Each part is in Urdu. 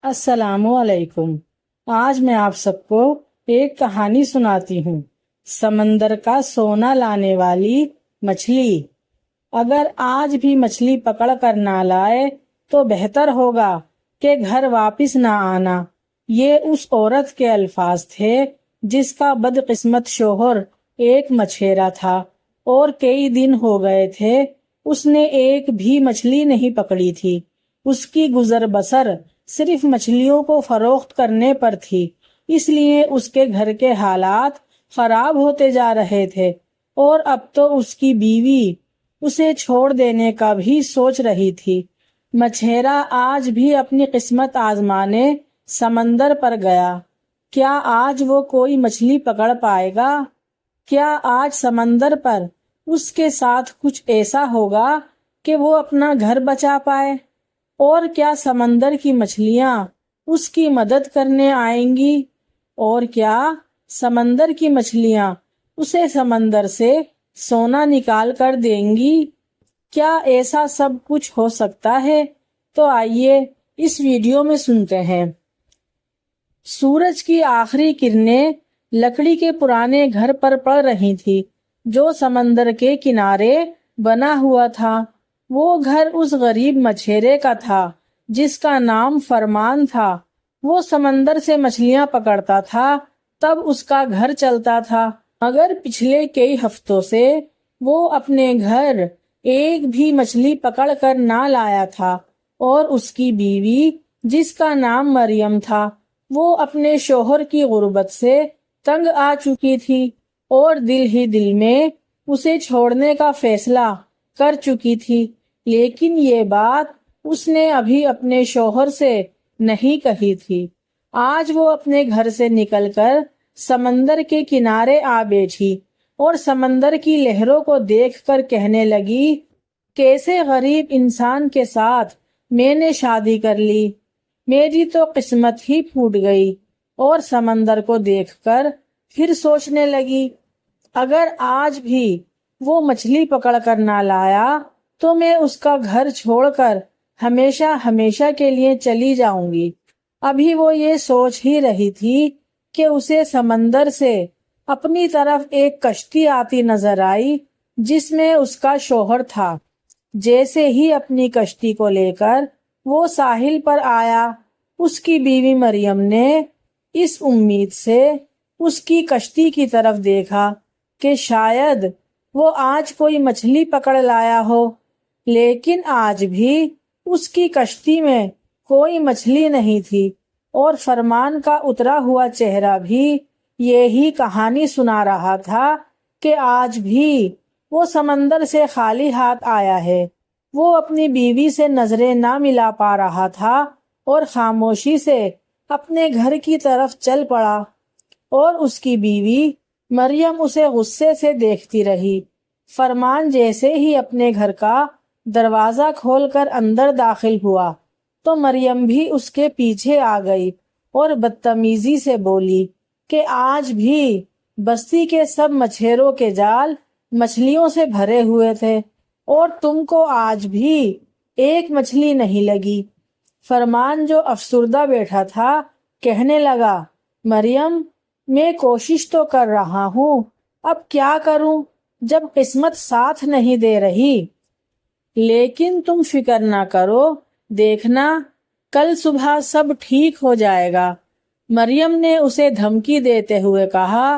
السلام علیکم۔ آج میں آپ سب کو ایک کہانی سناتی ہوں، سمندر کا سونا لانے والی مچھلی۔ اگر آج بھی مچھلی پکڑ کر نہ لائے تو بہتر ہوگا کہ گھر واپس نہ آنا۔ یہ اس عورت کے الفاظ تھے جس کا بدقسمت شوہر ایک مچھیرا تھا اور کئی دن ہو گئے تھے اس نے ایک بھی مچھلی نہیں پکڑی تھی۔ اس کی گزر بسر صرف مچھلیوں کو فروخت کرنے پر تھی، اس لیے اس کے گھر کے حالات خراب ہوتے جا رہے تھے اور اب تو اس کی بیوی اسے چھوڑ دینے کا بھی سوچ رہی تھی۔ مچھیرا آج بھی اپنی قسمت آزمانے سمندر پر گیا۔ کیا آج وہ کوئی مچھلی پکڑ پائے گا؟ کیا آج سمندر پر اس کے ساتھ کچھ ایسا ہوگا کہ وہ اپنا گھر بچا پائے؟ اور کیا سمندر کی مچھلیاں اس کی مدد کرنے آئیں گی؟ اور کیا سمندر کی مچھلیاں اسے سمندر سے سونا نکال کر دیں گی؟ کیا ایسا سب کچھ ہو سکتا ہے؟ تو آئیے اس ویڈیو میں سنتے ہیں۔ سورج کی آخری کرنیں لکڑی کے پرانے گھر پر پڑ رہی تھی جو سمندر کے کنارے بنا ہوا تھا۔ وہ گھر اس غریب مچھیرے کا تھا جس کا نام فرمان تھا۔ وہ سمندر سے مچھلیاں پکڑتا تھا تب اس کا گھر چلتا تھا، مگر پچھلے کئی ہفتوں سے وہ اپنے گھر ایک بھی مچھلی پکڑ کر نہ لایا تھا اور اس کی بیوی جس کا نام مریم تھا وہ اپنے شوہر کی غربت سے تنگ آ چکی تھی اور دل ہی دل میں اسے چھوڑنے کا فیصلہ کر چکی تھی، لیکن یہ بات اس نے ابھی اپنے شوہر سے نہیں کہی تھی۔ آج وہ اپنے گھر سے نکل کر سمندر کے کنارے آ بیٹھی اور سمندر کی لہروں کو دیکھ کر کہنے لگی، کیسے غریب انسان کے ساتھ میں نے شادی کر لی، میری تو قسمت ہی پھوٹ گئی۔ اور سمندر کو دیکھ کر پھر سوچنے لگی، اگر آج بھی وہ مچھلی پکڑ کر نہ لایا تو میں اس کا گھر چھوڑ کر ہمیشہ ہمیشہ کے لیے چلی جاؤں گی۔ ابھی وہ یہ سوچ ہی رہی تھی کہ اسے سمندر سے اپنی طرف ایک کشتی آتی نظر آئی جس میں اس کا شوہر تھا۔ جیسے ہی اپنی کشتی کو لے کر وہ ساحل پر آیا، اس کی بیوی مریم نے اس امید سے اس کی کشتی کی طرف دیکھا کہ شاید وہ آج کوئی مچھلی پکڑ لایا ہو، لیکن آج بھی اس کی کشتی میں کوئی مچھلی نہیں تھی اور فرمان کا اترا ہوا چہرہ بھی یہی کہانی سنا رہا تھا کہ آج بھی وہ سمندر سے خالی ہاتھ آیا ہے۔ وہ اپنی بیوی سے نظریں نہ ملا پا رہا تھا اور خاموشی سے اپنے گھر کی طرف چل پڑا اور اس کی بیوی مریم اسے غصے سے دیکھتی رہی۔ فرمان جیسے ہی اپنے گھر کا دروازہ کھول کر اندر داخل ہوا تو مریم بھی اس کے پیچھے آ گئی اور بدتمیزی سے بولی کہ آج بھی بستی کے سب مچھیروں کے جال مچھلیوں سے بھرے ہوئے تھے اور تم کو آج بھی ایک مچھلی نہیں لگی۔ فرمان جو افسردہ بیٹھا تھا کہنے لگا، مریم میں کوشش تو کر رہا ہوں، اب کیا کروں جب قسمت ساتھ نہیں دے رہی، لیکن تم فکر نہ کرو، دیکھنا کل صبح سب ٹھیک ہو جائے گا۔ مریم نے اسے دھمکی دیتے ہوئے کہا،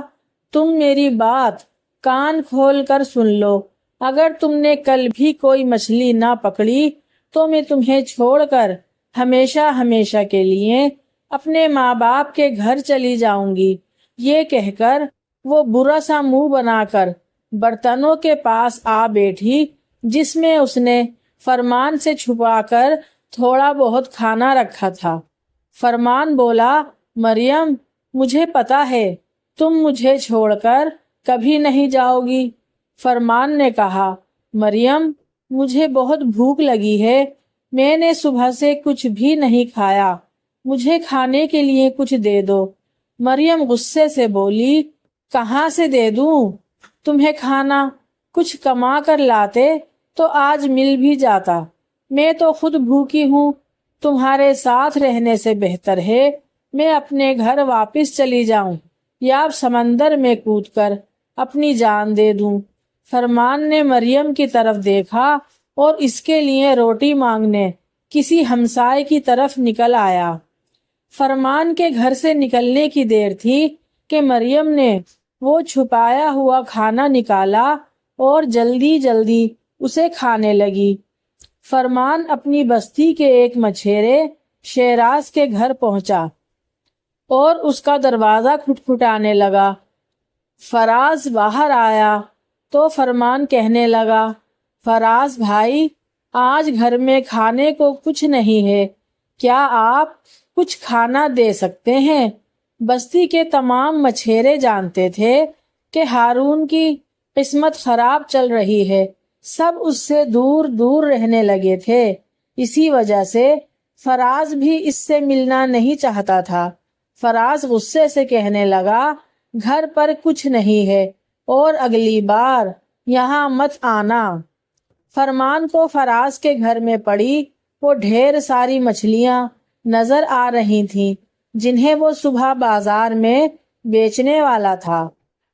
تم میری بات کان کھول کر سن لو، اگر تم نے کل بھی کوئی مچھلی نہ پکڑی تو میں تمہیں چھوڑ کر ہمیشہ ہمیشہ کے لیے اپنے ماں باپ کے گھر چلی جاؤں گی۔ یہ کہہ کر وہ برا سا منہ بنا کر برتنوں کے پاس آ بیٹھی جس میں اس نے فرمان سے چھپا کر تھوڑا بہت کھانا رکھا تھا۔ فرمان بولا، مریم مجھے پتا ہے تم مجھے چھوڑ کر کبھی نہیں جاؤ گی۔ فرمان نے کہا، مریم مجھے بہت بھوک لگی ہے، میں نے صبح سے کچھ بھی نہیں کھایا، مجھے کھانے کے لیے کچھ دے دو۔ مریم غصے سے بولی، کہاں سے دے دوں تمہیں کھانا، کچھ کما کر لاتے تو آج مل بھی جاتا، میں تو خود بھوکی ہوں۔ تمہارے ساتھ رہنے سے بہتر ہے میں اپنے گھر واپس چلی جاؤں یا اب سمندر میں کود کر اپنی جان دے دوں۔ فرمان نے مریم کی طرف دیکھا اور اس کے لیے روٹی مانگنے کسی ہمسائے کی طرف نکل آیا۔ فرمان کے گھر سے نکلنے کی دیر تھی کہ مریم نے وہ چھپایا ہوا کھانا نکالا اور جلدی جلدی اسے کھانے لگی۔ فرمان اپنی بستی کے ایک مچھیرے شیراز کے گھر پہنچا اور اس کا دروازہ کھٹکھٹانے لگا۔ فراز باہر آیا تو فرمان کہنے لگا، فراز بھائی، آج گھر میں کھانے کو کچھ نہیں ہے، کیا آپ کچھ کھانا دے سکتے ہیں؟ بستی کے تمام مچھیرے جانتے تھے کہ ہارون کی قسمت خراب چل رہی ہے، سب اس سے دور دور رہنے لگے تھے، اسی وجہ سے فراز بھی اس سے ملنا نہیں چاہتا تھا۔ فراز غصے سے کہنے لگا، گھر پر کچھ نہیں ہے اور اگلی بار یہاں مت آنا۔ فرمان کو فراز کے گھر میں پڑی وہ ڈھیر ساری مچھلیاں نظر آ رہی تھیں جنہیں وہ صبح بازار میں بیچنے والا تھا۔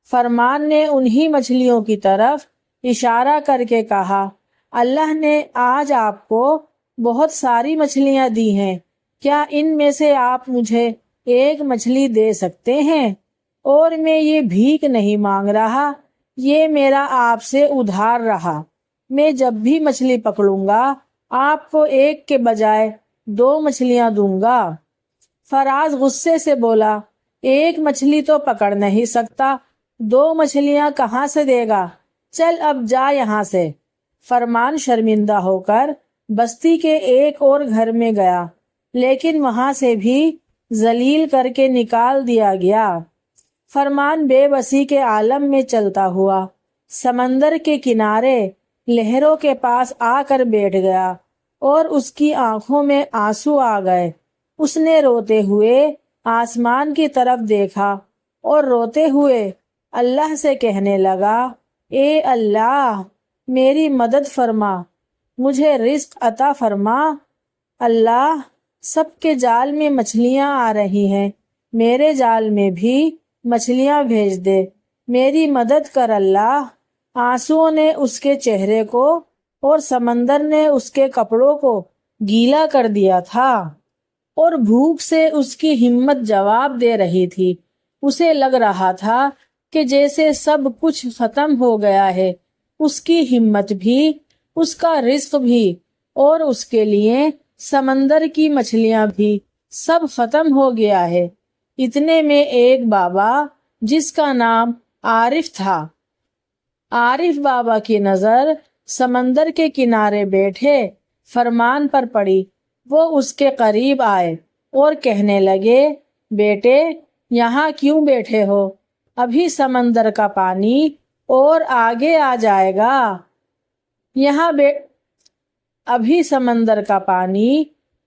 فرمان نے انہی مچھلیوں کی طرف اشارہ کر کے کہا، اللہ نے آج آپ کو بہت ساری مچھلیاں دی ہیں، کیا ان میں سے آپ مجھے ایک مچھلی دے سکتے ہیں؟ اور میں یہ بھیک نہیں مانگ رہا، یہ میرا آپ سے ادھار رہا، میں جب بھی مچھلی پکڑوں گا آپ کو ایک کے بجائے 2 مچھلیاں دوں گا۔ فراز غصے سے بولا، ایک مچھلی تو پکڑ نہیں سکتا، 2 مچھلیاں کہاں سے دے گا؟ چل اب جا یہاں سے۔ فرمان شرمندہ ہو کر بستی کے ایک اور گھر میں گیا، لیکن وہاں سے بھی ذلیل کر کے نکال دیا گیا۔ فرمان بے بسی کے عالم میں چلتا ہوا سمندر کے کنارے لہروں کے پاس آ کر بیٹھ گیا اور اس کی آنکھوں میں آنسو آ گئے۔ اس نے روتے ہوئے آسمان کی طرف دیکھا اور روتے ہوئے اللہ سے کہنے لگا، اے اللہ، میری مدد فرما، مجھے رزق عطا فرما۔ اللہ، سب کے جال میں مچھلیاں آ رہی ہیں، میرے جال میں بھی مچھلیاں بھیج دے، میری مدد کر اللہ۔ آنسوؤں نے اس کے چہرے کو اور سمندر نے اس کے کپڑوں کو گیلا کر دیا تھا، اور بھوک سے اس کی ہمت جواب دے رہی تھی۔ اسے لگ رہا تھا کہ جیسے سب کچھ ختم ہو گیا ہے، اس کی ہمت بھی، اس کا رزق بھی، اور اس کے لیے سمندر کی مچھلیاں بھی سب ختم ہو گیا ہے۔ اتنے میں ایک بابا جس کا نام عارف تھا، عارف بابا کی نظر سمندر کے کنارے بیٹھے فرمان پر پڑی۔ وہ اس کے قریب آئے اور کہنے لگے، بیٹے، یہاں کیوں بیٹھے ہو؟ ابھی سمندر کا پانی اور آگے آ جائے گا، ابھی سمندر کا پانی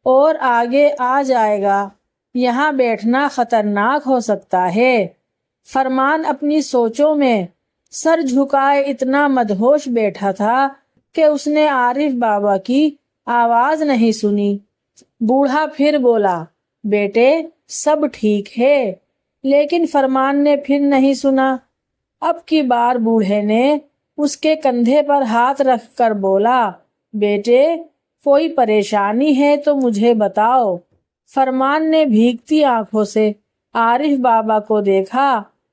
اور آگے آ جائے گا، یہاں بیٹھنا خطرناک ہو سکتا ہے۔ فرمان اپنی سوچوں میں سر جھکائے اتنا مدہوش بیٹھا تھا کہ اس نے عارف بابا کی آواز نہیں سنی۔ بوڑھا پھر بولا، بیٹے، سب ٹھیک ہے، لیکن فرمان نے پھر نہیں سنا۔ اب کی بار بوڑھے نے اس کے کندھے پر ہاتھ رکھ کر بولا، بیٹے، کوئی پریشانی ہے تو مجھے بتاؤ۔ فرمان نے بھیگتی آنکھوں سے عارف بابا کو دیکھا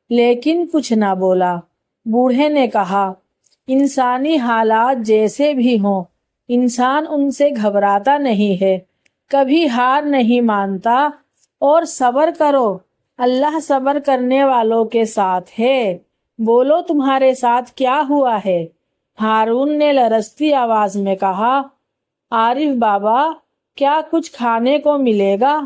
لیکن کچھ نہ بولا۔ بوڑھے نے کہا، انسانی حالات جیسے بھی ہوں، انسان ان سے گھبراتا نہیں ہے، کبھی ہار نہیں مانتا، اور صبر کرو، اللہ صبر کرنے والوں کے ساتھ ہے۔ بولو، تمہارے ساتھ کیا ہوا ہے؟ ہارون نے لرزتی آواز میں کہا، عارف بابا، کیا کچھ کھانے کو ملے گا؟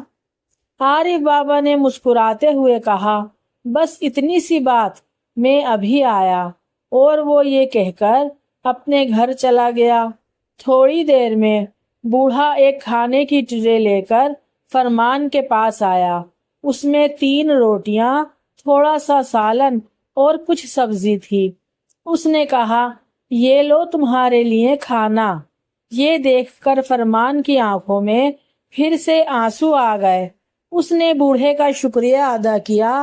عارف بابا نے مسکراتے ہوئے کہا، بس اتنی سی بات، میں ابھی آیا، اور وہ یہ کہہ کر اپنے گھر چلا گیا۔ تھوڑی دیر میں بوڑھا ایک کھانے کی ٹرے لے کر فرمان کے پاس آیا۔ اس میں 3 روٹیاں، تھوڑا سا سالن اور کچھ سبزی تھی۔ اس نے کہا، یہ لو تمہارے لیے کھانا۔ یہ دیکھ کر فرمان کی آنکھوں میں پھر سے آنسو آ گئے۔ اس نے بوڑھے کا شکریہ ادا کیا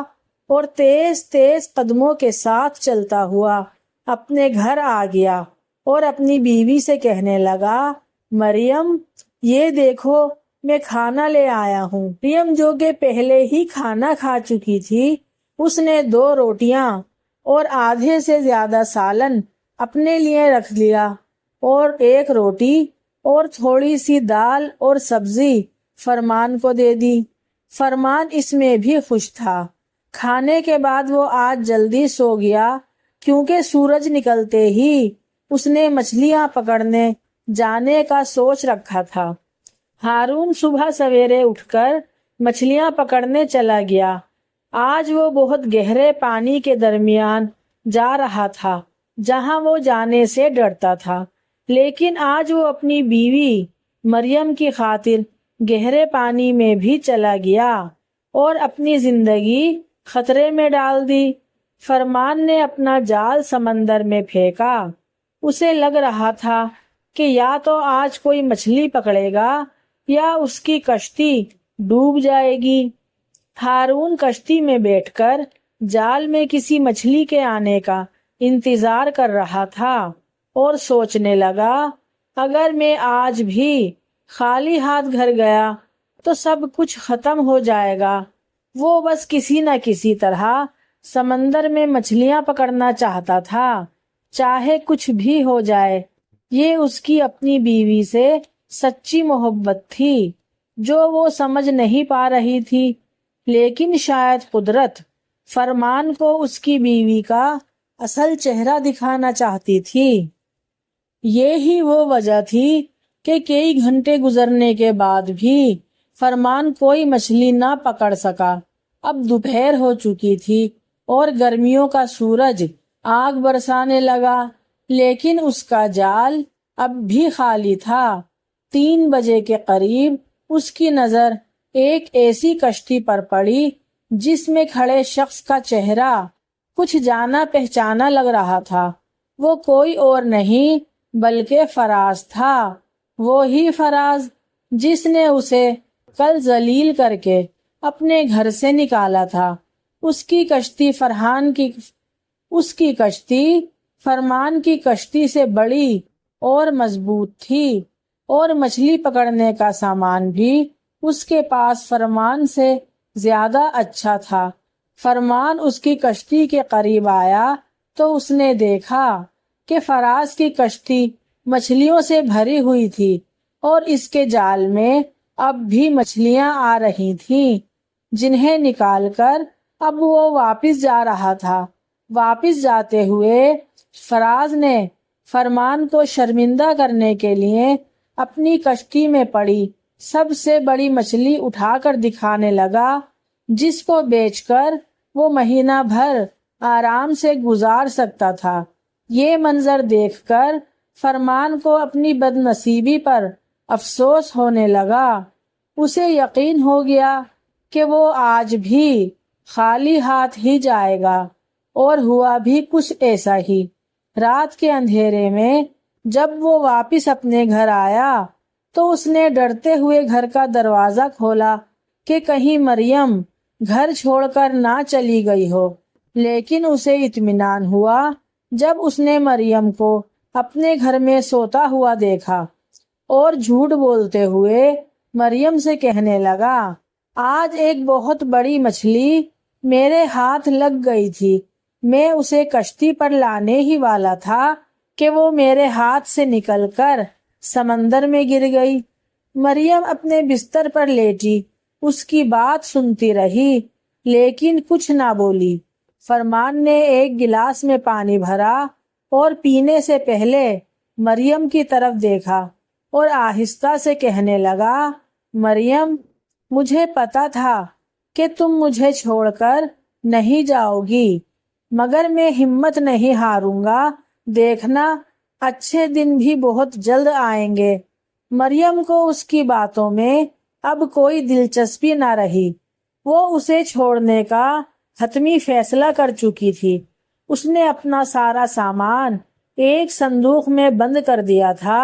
اور تیز تیز قدموں کے ساتھ چلتا ہوا اپنے گھر آ گیا اور اپنی بیوی سے کہنے لگا، مریم یہ دیکھو میں کھانا لے آیا ہوں۔ مریم جو کہ پہلے ہی کھانا کھا چکی تھی، اس نے 2 روٹیاں اور آدھے سے زیادہ سالن اپنے لیے رکھ لیا اور 1 روٹی اور تھوڑی سی دال اور سبزی فرمان کو دے دی۔ فرمان اس میں بھی خوش تھا۔ کھانے کے بعد وہ آج جلدی سو گیا کیونکہ سورج نکلتے ہی اس نے مچھلیاں پکڑنے جانے کا سوچ رکھا تھا۔ ہارون صبح سویرے اٹھ کر مچھلیاں پکڑنے چلا گیا۔ آج وہ بہت گہرے پانی کے درمیان جا رہا تھا جہاں وہ جانے سے ڈرتا تھا، لیکن آج وہ اپنی بیوی مریم کی خاطر گہرے پانی میں بھی چلا گیا اور اپنی زندگی خطرے میں ڈال دی۔ فرمان نے اپنا جال سمندر میں پھینکا۔ اسے لگ رہا تھا کہ یا تو آج کوئی مچھلی پکڑے گا یا اس کی کشتی ڈوب جائے گی۔ ہارون کشتی میں بیٹھ کر جال میں کسی مچھلی کے آنے کا انتظار کر رہا تھا اور سوچنے لگا، اگر میں آج بھی خالی ہاتھ گھر گیا تو سب کچھ ختم ہو جائے گا۔ وہ بس کسی نہ کسی طرح سمندر میں مچھلیاں پکڑنا چاہتا تھا، چاہے کچھ بھی ہو جائے۔ یہ اس کی اپنی بیوی سے سچی محبت تھی جو وہ سمجھ نہیں پا رہی تھی، لیکن شاید قدرت فرمان کو اس کی بیوی کا اصل چہرہ دکھانا چاہتی تھی۔ یہی وہ وجہ تھی کہ کئی گھنٹے گزرنے کے بعد بھی فرمان کوئی مچھلی نہ پکڑ سکا۔ اب دوپہر ہو چکی تھی اور گرمیوں کا سورج آگ برسانے لگا، لیکن اس کا جال اب بھی خالی تھا۔ 3 بجے کے قریب اس کی نظر ایک ایسی کشتی پر پڑی جس میں کھڑے شخص کا چہرہ کچھ جانا پہچانا لگ رہا تھا۔ وہ کوئی اور نہیں بلکہ فراز تھا، وہی فراز جس نے اسے کل ذلیل کر کے اپنے گھر سے نکالا تھا۔ اس کی کشتی فرمان کی کشتی سے بڑی اور مضبوط تھی اور مچھلی پکڑنے کا سامان بھی اس کے پاس فرمان سے زیادہ اچھا تھا۔ فرمان اس کی کشتی کے قریب آیا تو اس نے دیکھا کہ فراز کی کشتی مچھلیوں سے بھری ہوئی تھی اور اس کے جال میں اب بھی مچھلیاں آ رہی تھیں، جنہیں نکال کر اب وہ واپس جا رہا تھا۔ واپس جاتے ہوئے فراز نے فرمان کو شرمندہ کرنے کے لیے اپنی کشتی میں پڑی سب سے بڑی مچھلی اٹھا کر دکھانے لگا، جس کو بیچ کر وہ مہینہ بھر آرام سے گزار سکتا تھا۔ یہ منظر دیکھ کر فرمان کو اپنی بد نصیبی پر افسوس ہونے لگا۔ اسے یقین ہو گیا کہ وہ آج بھی خالی ہاتھ ہی جائے گا، اور ہوا بھی کچھ ایسا ہی۔ رات کے اندھیرے میں جب وہ واپس اپنے گھر آیا تو اس نے ڈرتے ہوئے گھر کا دروازہ کھولا کہ کہیں مریم گھر چھوڑ کر نہ چلی گئی ہو، لیکن اسے اطمینان ہوا جب اس نے مریم کو اپنے گھر میں سوتا ہوا دیکھا، اور جھوٹ بولتے ہوئے مریم سے کہنے لگا، آج ایک بہت بڑی مچھلی میرے ہاتھ لگ گئی تھی، میں اسے کشتی پر لانے ہی والا تھا کہ وہ میرے ہاتھ سے نکل کر سمندر میں گر گئی۔ مریم اپنے بستر پر لیٹی اس کی بات سنتی رہی، لیکن کچھ نہ بولی۔ فرمان نے ایک گلاس میں پانی بھرا اور پینے سے پہلے مریم کی طرف دیکھا اور آہستہ سے کہنے لگا، مریم مجھے پتا تھا کہ تم مجھے چھوڑ کر نہیں جاؤ گی، مگر میں ہمت نہیں ہاروں گا، دیکھنا اچھے دن بھی بہت جلد آئیں گے۔ مریم کو اس کی باتوں میں اب کوئی دلچسپی نہ رہی، وہ اسے چھوڑنے کا حتمی فیصلہ کر چکی تھی۔ اس نے اپنا سارا سامان ایک صندوق میں بند کر دیا تھا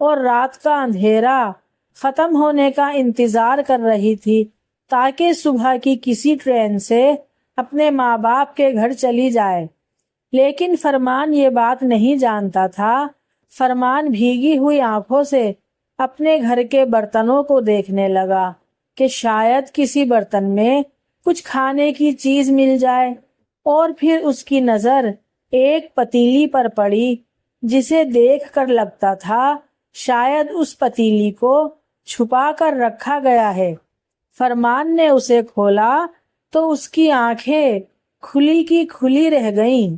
اور رات کا اندھیرا ختم ہونے کا انتظار کر رہی تھی تاکہ صبح کی کسی ٹرین سے اپنے ماں باپ کے گھر چلی جائے، لیکن فرمان یہ بات نہیں جانتا تھا۔ فرمان بھیگی ہوئی آنکھوں سے اپنے گھر کے برتنوں کو دیکھنے لگا کہ شاید کسی برتن میں کچھ کھانے کی چیز مل جائے، اور پھر اس کی نظر ایک پتیلی پر پڑی جسے دیکھ کر لگتا تھا شاید اس پتیلی کو چھپا کر رکھا گیا ہے۔ فرمان نے اسے کھولا تو اس کی آنکھیں کھلی کی کھلی رہ گئیں۔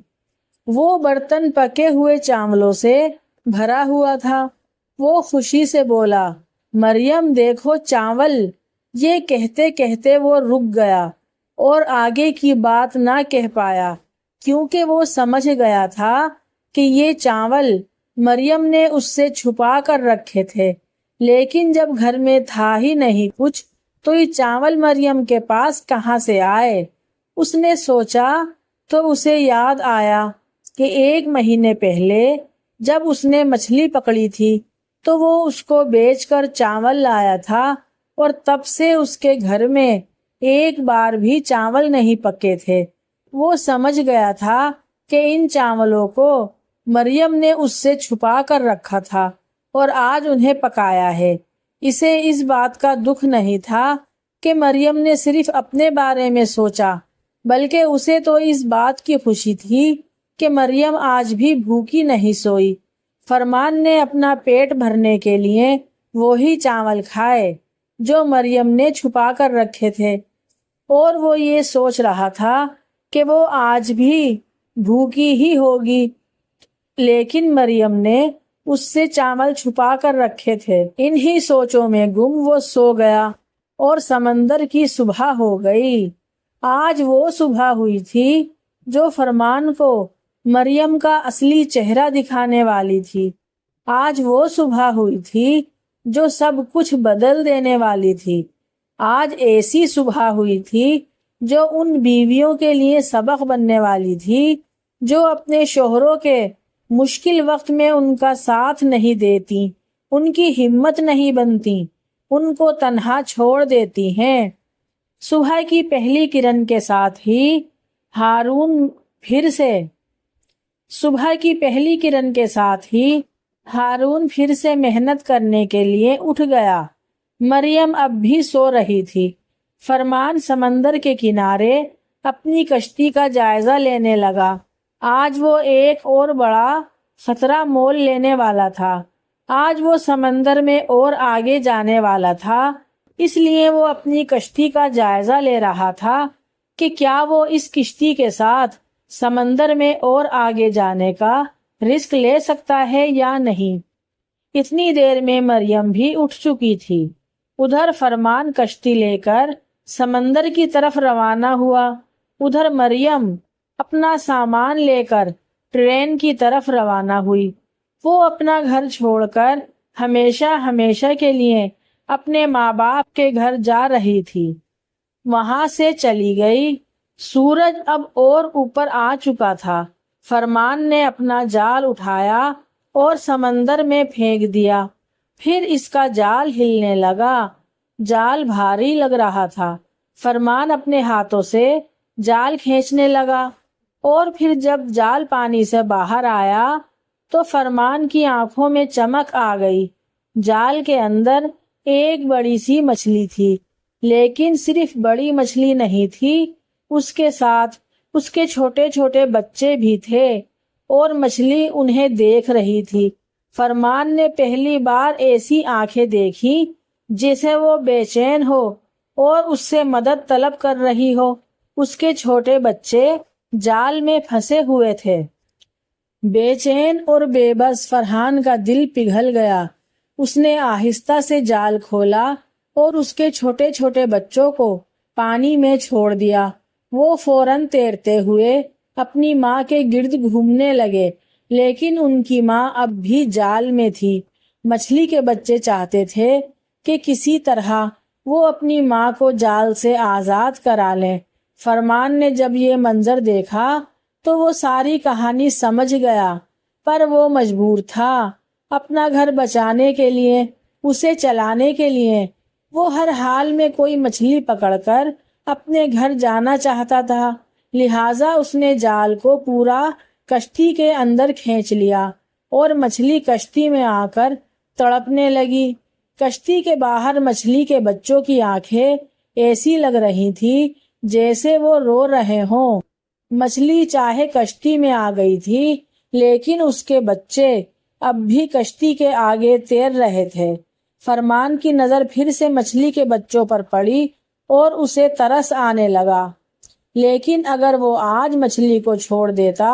وہ برتن پکے ہوئے چاولوں سے بھرا ہوا تھا۔ وہ خوشی سے بولا، مریم دیکھو چاول۔ یہ کہتے کہتے وہ رک گیا اور آگے کی بات نہ کہہ پایا، کیونکہ وہ سمجھ گیا تھا کہ یہ چاول مریم نے اس سے چھپا کر رکھے تھے، لیکن جب گھر میں تھا ہی نہیں کچھ تو یہ چاول مریم کے پاس کہاں سے آئے؟ اس نے سوچا تو اسے یاد آیا کہ 1 مہینے پہلے جب اس نے مچھلی پکڑی تھی تو وہ اس کو بیچ کر چاول لایا تھا، اور تب سے اس کے گھر میں ایک بار بھی چاول نہیں پکے تھے۔ وہ سمجھ گیا تھا کہ ان چاولوں کو مریم نے اس سے چھپا کر رکھا تھا اور آج انہیں پکایا ہے۔ اسے اس بات کا دکھ نہیں تھا کہ مریم نے صرف اپنے بارے میں سوچا، بلکہ اسے تو اس بات کی خوشی تھی کہ مریم آج بھی بھوکی نہیں سوئی۔ فرمان نے اپنا پیٹ بھرنے کے لیے وہی چاول کھائے جو مریم نے چھپا کر رکھے تھے، اور وہ یہ سوچ رہا تھا کہ وہ آج بھی بھوکی ہی ہوگی، لیکن مریم نے اس سے چاول چھپا کر رکھے تھے۔ انہی سوچوں میں گم وہ سو گیا اور سمندر کی صبح ہو گئی۔ آج وہ صبح ہوئی تھی جو فرمان کو مریم کا اصلی چہرہ دکھانے والی تھی۔ آج وہ صبح ہوئی تھی جو سب کچھ بدل دینے والی تھی۔ آج ایسی صبح ہوئی تھی جو ان بیویوں کے لیے سبق بننے والی تھی جو اپنے شوہروں کے مشکل وقت میں ان کا ساتھ نہیں دیتی، ان کی ہمت نہیں بنتی، ان کو تنہا چھوڑ دیتی ہیں۔ صبح کی پہلی کرن کے ساتھ ہی ہارون پھر سے محنت کرنے کے لیے اٹھ گیا۔ مریم اب بھی سو رہی تھی۔ فرمان سمندر کے کنارے اپنی کشتی کا جائزہ لینے لگا۔ آج وہ ایک اور بڑا خطرہ مول لینے والا تھا۔ آج وہ سمندر میں اور آگے جانے والا تھا، اس لیے وہ اپنی کشتی کا جائزہ لے رہا تھا کہ کیا وہ اس کشتی کے ساتھ سمندر میں اور آگے جانے کا رسک لے سکتا ہے یا نہیں۔ اتنی دیر میں مریم بھی اٹھ چکی تھی۔ ادھر فرمان کشتی لے کر سمندر کی طرف روانہ ہوا، ادھر مریم اپنا سامان لے کر ٹرین کی طرف روانہ ہوئی۔ وہ اپنا گھر چھوڑ کر ہمیشہ ہمیشہ کے لیے اپنے ماں باپ کے گھر جا رہی تھی۔ وہاں سے چلی گئی۔ سورج اب اور اوپر آ چکا تھا۔ فرمان نے اپنا جال اٹھایا اور سمندر میں پھینک دیا۔ پھر اس کا جال ہلنے لگا۔ جال بھاری لگ رہا تھا۔ فرمان اپنے ہاتھوں سے جال کھینچنے لگا، اور پھر جب جال پانی سے باہر آیا تو فرمان کی آنکھوں میں چمک آ گئی۔ جال کے اندر ایک بڑی سی مچھلی تھی، لیکن صرف بڑی مچھلی نہیں تھی، اس کے ساتھ اس کے چھوٹے چھوٹے بچے بھی تھے، اور مچھلی انہیں دیکھ رہی تھی۔ فرمان نے پہلی بار ایسی آنکھیں دیکھی جیسے وہ بے چین ہو اور اس سے مدد طلب کر رہی ہو۔ اس کے چھوٹے بچے جال میں پھنسے ہوئے تھے۔ بے چین اور بے بس فرحان کا دل پگھل گیا۔ اس نے آہستہ سے جال کھولا اور اس کے چھوٹے چھوٹے بچوں کو پانی میں چھوڑ دیا۔ وہ فوراً تیرتے ہوئے اپنی ماں کے گرد گھومنے لگے، لیکن ان کی ماں اب بھی جال میں تھی۔ مچھلی کے بچے چاہتے تھے کہ کسی طرح وہ اپنی ماں کو جال سے آزاد کرا لیں۔ فرمان نے جب یہ منظر دیکھا تو وہ ساری کہانی سمجھ گیا، پر وہ مجبور تھا۔ اپنا گھر بچانے کے لیے اسے چلانے کے لیے وہ ہر حال میں کوئی مچھلی پکڑ کر اپنے گھر جانا چاہتا تھا، لہٰذا اس نے جال کو پورا کشتی کے اندر کھینچ لیا اور مچھلی کشتی میں آ کر تڑپنے لگی۔ کشتی کے باہر مچھلی کے بچوں کی آنکھیں ایسی لگ رہی تھی جیسے وہ رو رہے ہوں۔ مچھلی چاہے کشتی میں آ گئی تھی لیکن اس کے بچے اب بھی کشتی کے آگے تیر رہے تھے۔ فرمان کی نظر پھر سے مچھلی کے بچوں پر پڑی اور اسے ترس آنے لگا، لیکن اگر وہ آج مچھلی کو چھوڑ دیتا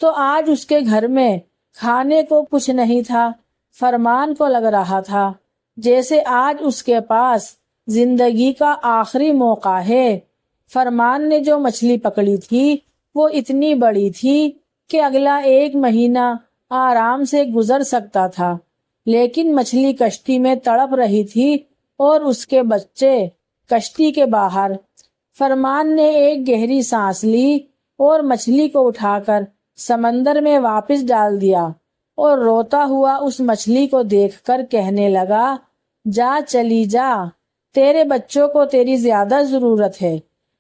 تو آج اس کے گھر میں کھانے کو کچھ نہیں تھا۔ فرمان کو لگ رہا تھا جیسے آج اس کے پاس زندگی کا آخری موقع ہے۔ فرمان نے جو مچھلی پکڑی تھی وہ اتنی بڑی تھی کہ اگلا 1 مہینہ آرام سے گزر سکتا تھا، لیکن مچھلی کشتی میں تڑپ رہی تھی اور اس کے بچے کشتی کے باہر۔ فرمان نے ایک گہری سانس لی اور مچھلی کو اٹھا کر سمندر میں واپس ڈال دیا اور روتا ہوا اس مچھلی کو دیکھ کر کہنے لگا، جا چلی جا، تیرے بچوں کو تیری زیادہ ضرورت ہے۔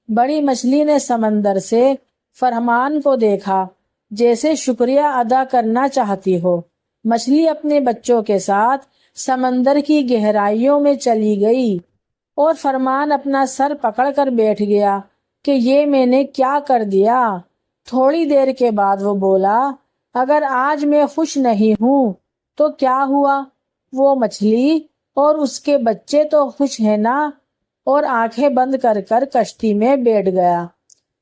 بڑی مچھلی نے سمندر سے فرمان کو دیکھا جیسے شکریہ ادا کرنا چاہتی ہو۔ مچھلی اپنے بچوں کے ساتھ سمندر کی گہرائیوں میں چلی گئی اور فرمان اپنا سر پکڑ کر بیٹھ گیا کہ یہ میں نے کیا کر دیا۔ تھوڑی دیر کے بعد وہ بولا، اگر آج میں خوش نہیں ہوں تو کیا ہوا؟ وہ مچھلی اور اس کے بچے تو خوش ہیں نا؟ اور آنکھیں بند کر کر کشتی میں بیٹھ گیا۔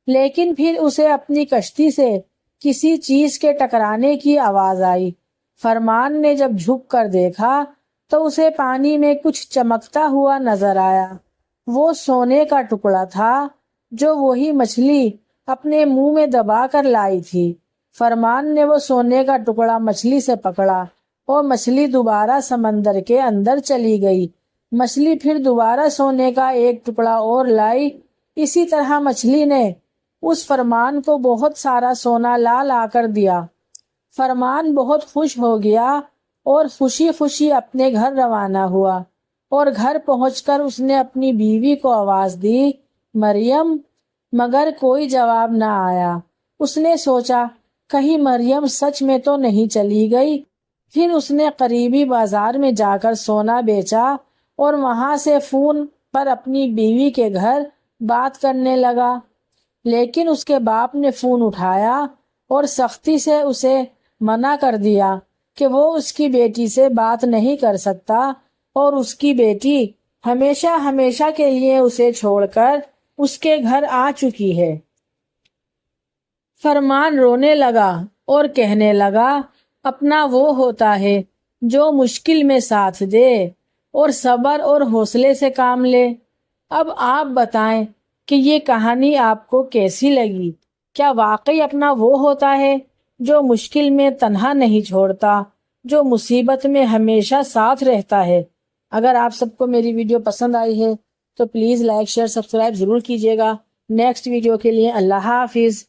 لیکن پھر اسے اپنی کشتی سے کسی چیز کے ٹکرانے کی آواز آئی۔ فرمان نے جب جھک کر دیکھا تو اسے پانی میں کچھ چمکتا ہوا نظر آیا۔ وہ سونے کا ٹکڑا تھا جو وہی مچھلی اپنے منہ میں دبا کر لائی تھی۔ فرمان نے وہ سونے کا ٹکڑا مچھلی سے پکڑا اور مچھلی دوبارہ سمندر کے اندر چلی گئی۔ مچھلی پھر دوبارہ سونے کا ایک ٹکڑا اور لائی۔ اسی طرح مچھلی نے اس فرمان کو بہت سارا سونا لا کر دیا۔ فرمان بہت خوش ہو گیا اور خوشی خوشی اپنے گھر روانہ ہوا، اور گھر پہنچ کر اس نے اپنی بیوی کو آواز دی، مریم، مگر کوئی جواب نہ آیا۔ اس نے سوچا کہیں مریم سچ میں تو نہیں چلی گئی۔ پھر اس نے قریبی بازار میں جا کر سونا بیچا اور وہاں سے فون پر اپنی بیوی کے گھر بات کرنے لگا، لیکن اس کے باپ نے فون اٹھایا اور سختی سے اسے منع کر دیا کہ وہ اس کی بیٹی سے بات نہیں کر سکتا اور اس کی بیٹی ہمیشہ ہمیشہ کے لیے اسے چھوڑ کر اس کے گھر آ چکی ہے۔ فرمان رونے لگا اور کہنے لگا، اپنا وہ ہوتا ہے جو مشکل میں ساتھ دے اور صبر اور حوصلے سے کام لے۔ اب آپ بتائیں کہ یہ کہانی آپ کو کیسی لگی؟ کیا واقعی اپنا وہ ہوتا ہے جو مشکل میں تنہا نہیں چھوڑتا، جو مصیبت میں ہمیشہ ساتھ رہتا ہے؟ اگر آپ سب کو میری ویڈیو پسند آئی ہے تو پلیز لائک، شیئر، سبسکرائب ضرور کیجیے گا۔ نیکسٹ ویڈیو کے لیے اللہ حافظ۔